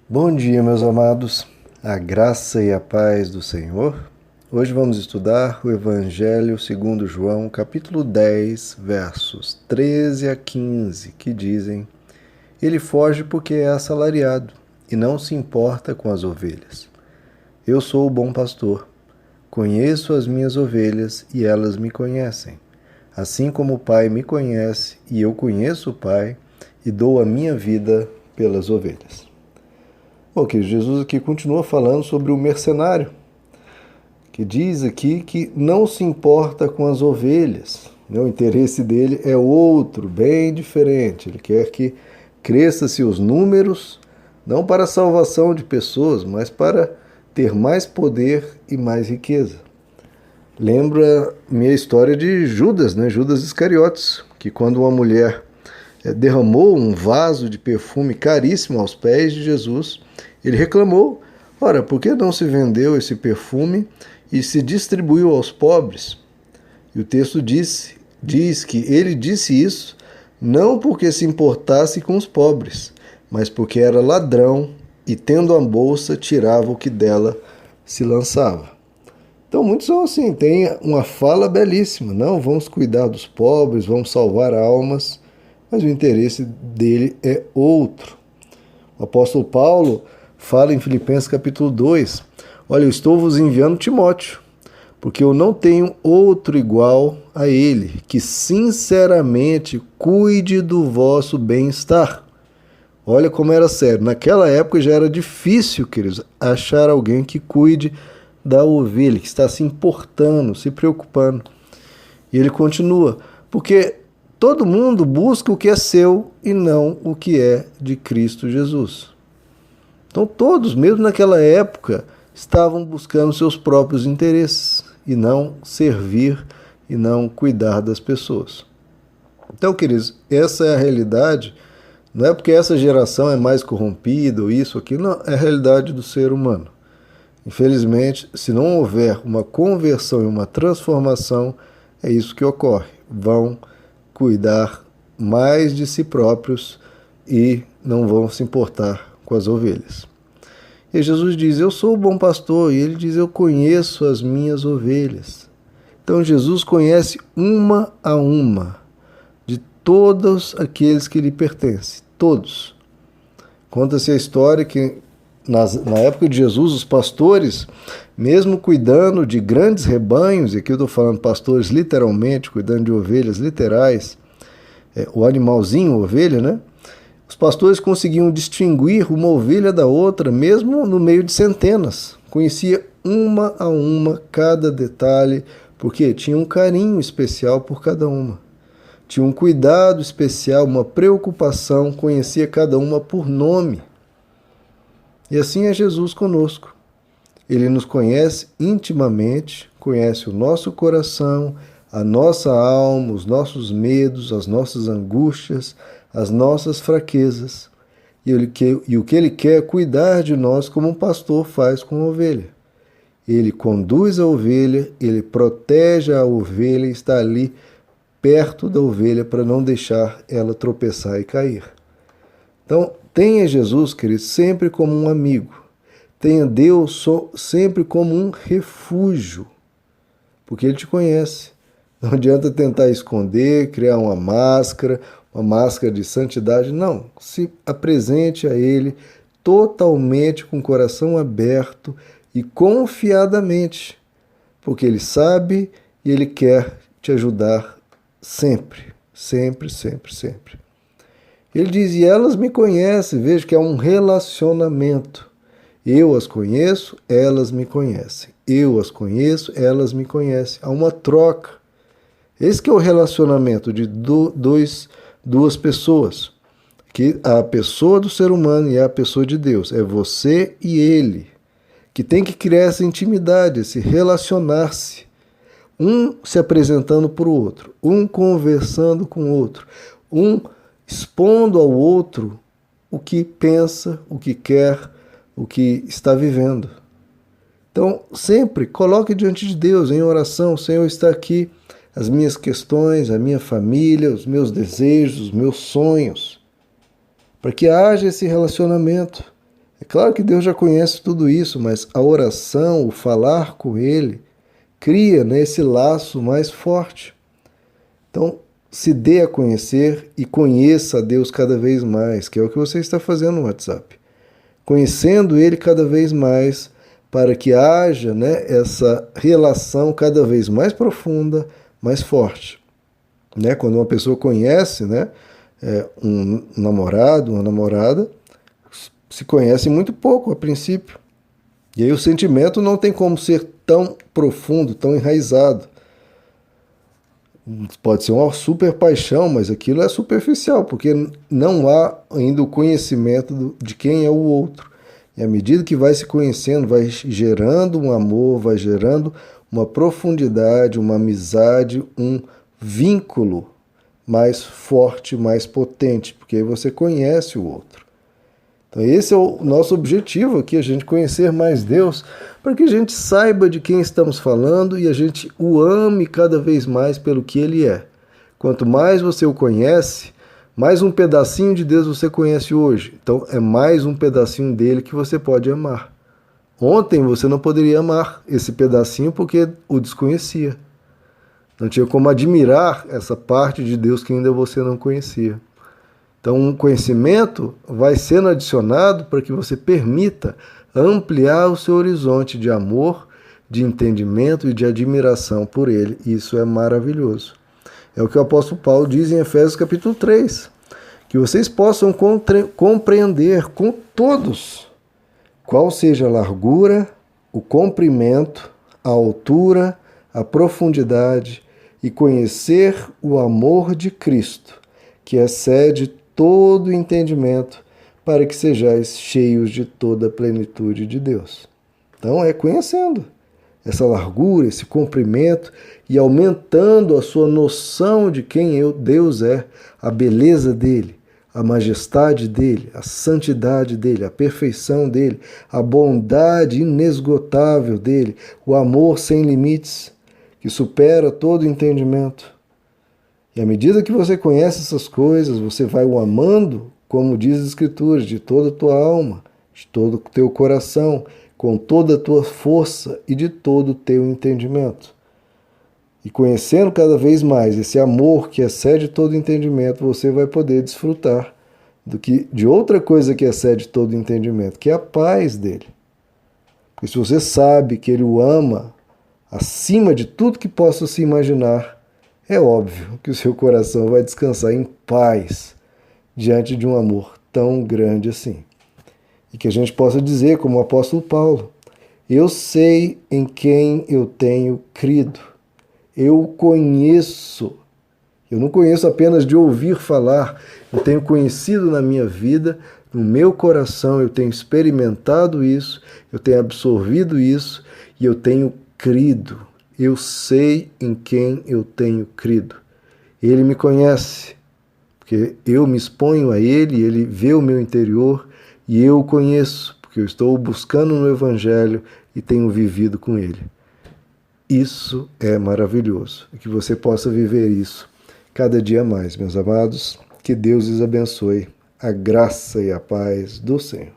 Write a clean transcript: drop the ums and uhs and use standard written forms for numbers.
Bom dia, meus amados, a graça e a paz do Senhor. Hoje vamos estudar o Evangelho segundo João, capítulo 10, versos 13 a 15, que dizem: Ele foge porque é assalariado e não se importa com as ovelhas. Eu sou o bom pastor, conheço as minhas ovelhas e elas me conhecem. Assim como o Pai me conhece e eu conheço o Pai e dou a minha vida pelas ovelhas. Ok, Jesus aqui continua falando sobre o mercenário, que diz aqui que não se importa com as ovelhas. O interesse dele é outro, bem diferente. Ele quer que cresça-se os números, não para a salvação de pessoas, mas para ter mais poder e mais riqueza. Lembra minha história de Judas, Judas Iscariotes, que quando uma mulher derramou um vaso de perfume caríssimo aos pés de Jesus, ele reclamou: ora, por que não se vendeu esse perfume e se distribuiu aos pobres? E o texto diz que ele disse isso não porque se importasse com os pobres, mas porque era ladrão e, tendo a bolsa, tirava o que dela se lançava. Então muitos são assim, tem uma fala belíssima: não, vamos cuidar dos pobres, vamos salvar almas, mas o interesse dele é outro. O apóstolo Paulo fala em Filipenses capítulo 2, olha, eu estou vos enviando Timóteo, porque eu não tenho outro igual a ele, que sinceramente cuide do vosso bem-estar. Olha como era sério. Naquela época já era difícil, queridos, achar alguém que cuide da ovelha, que está se importando, se preocupando. E ele continua, porque todo mundo busca o que é seu e não o que é de Cristo Jesus. Então todos, mesmo naquela época, estavam buscando seus próprios interesses e não servir e não cuidar das pessoas. Então, queridos, essa é a realidade. Não é porque essa geração é mais corrompida ou isso, aquilo, não, é a realidade do ser humano. Infelizmente, se não houver uma conversão e uma transformação, é isso que ocorre. Vão cuidar mais de si próprios e não vão se importar com as ovelhas. E Jesus diz, eu sou o bom pastor, e ele diz, eu conheço as minhas ovelhas. Então Jesus conhece uma a uma de todos aqueles que lhe pertencem, todos. Conta-se a história que na época de Jesus, os pastores, mesmo cuidando de grandes rebanhos, e aqui eu estou falando pastores literalmente, cuidando de ovelhas literais, o animalzinho, a ovelha, os pastores conseguiam distinguir uma ovelha da outra, mesmo no meio de centenas. Conhecia uma a uma cada detalhe, porque tinha um carinho especial por cada uma. Tinha um cuidado especial, uma preocupação, conhecia cada uma por nome. E assim é Jesus conosco. Ele nos conhece intimamente, conhece o nosso coração, a nossa alma, os nossos medos, as nossas angústias, as nossas fraquezas. E o que Ele quer é cuidar de nós como um pastor faz com a ovelha. Ele conduz a ovelha, Ele protege a ovelha e está ali perto da ovelha para não deixar ela tropeçar e cair. Então, tenha Jesus, querido, sempre como um amigo. Tenha Deus sempre como um refúgio, porque Ele te conhece. Não adianta tentar esconder, criar uma máscara de santidade. Não, se apresente a Ele totalmente com o coração aberto e confiadamente, porque Ele sabe e Ele quer te ajudar sempre, sempre, sempre, sempre. Ele diz, e elas me conhecem, veja que é um relacionamento. Eu as conheço, elas me conhecem. Eu as conheço, elas me conhecem. Há uma troca. Esse que é o relacionamento de duas pessoas. Que a pessoa do ser humano e a pessoa de Deus. É você e ele. Que tem que criar essa intimidade, esse relacionar-se. Um se apresentando para o outro. Um conversando com o outro. Um expondo ao outro o que pensa, o que quer, o que está vivendo. Então, sempre coloque diante de Deus em oração: Senhor, está aqui as minhas questões, a minha família, os meus desejos, os meus sonhos, para que haja esse relacionamento. É claro que Deus já conhece tudo isso, mas a oração, o falar com Ele, cria, né, esse laço mais forte. Então, se dê a conhecer e conheça a Deus cada vez mais, que é o que você está fazendo no WhatsApp. Conhecendo Ele cada vez mais, para que haja, né, essa relação cada vez mais profunda, mais forte. Né? Quando uma pessoa conhece, né, um namorado, uma namorada, se conhece muito pouco a princípio. E aí o sentimento não tem como ser tão profundo, tão enraizado. Pode ser uma super paixão, mas aquilo é superficial, porque não há ainda o conhecimento de quem é o outro. E à medida que vai se conhecendo, vai gerando um amor, vai gerando uma profundidade, uma amizade, um vínculo mais forte, mais potente, porque aí você conhece o outro. Então esse é o nosso objetivo aqui, a gente conhecer mais Deus, para que a gente saiba de quem estamos falando e a gente o ame cada vez mais pelo que Ele é. Quanto mais você o conhece, mais um pedacinho de Deus você conhece hoje. Então é mais um pedacinho dele que você pode amar. Ontem você não poderia amar esse pedacinho porque o desconhecia. Não tinha como admirar essa parte de Deus que ainda você não conhecia. Então, um conhecimento vai sendo adicionado para que você permita ampliar o seu horizonte de amor, de entendimento e de admiração por Ele. Isso é maravilhoso. É o que o apóstolo Paulo diz em Efésios capítulo 3, que vocês possam compreender com todos qual seja a largura, o comprimento, a altura, a profundidade e conhecer o amor de Cristo, que excede todo entendimento, para que sejais cheios de toda a plenitude de Deus. Então é conhecendo essa largura, esse comprimento e aumentando a sua noção de quem Deus é, a beleza dele, a majestade dele, a santidade dele, a perfeição dele, a bondade inesgotável dele, o amor sem limites, que supera todo entendimento. E à medida que você conhece essas coisas, você vai o amando, como diz as Escrituras, de toda a tua alma, de todo o teu coração, com toda a tua força e de todo o teu entendimento. E conhecendo cada vez mais esse amor que excede todo entendimento, você vai poder desfrutar de outra coisa que excede todo entendimento, que é a paz dele. Porque se você sabe que ele o ama acima de tudo que possa se imaginar, é óbvio que o seu coração vai descansar em paz diante de um amor tão grande assim. E que a gente possa dizer, como o apóstolo Paulo, eu sei em quem eu tenho crido. Eu o conheço. Eu não conheço apenas de ouvir falar, eu tenho conhecido na minha vida, no meu coração, eu tenho experimentado isso, eu tenho absorvido isso e eu tenho crido. Eu sei em quem eu tenho crido. Ele me conhece, porque eu me exponho a Ele, Ele vê o meu interior e eu o conheço, porque eu estou buscando no Evangelho e tenho vivido com Ele. Isso é maravilhoso, e que você possa viver isso cada dia mais, meus amados. Que Deus os abençoe. A graça e a paz do Senhor.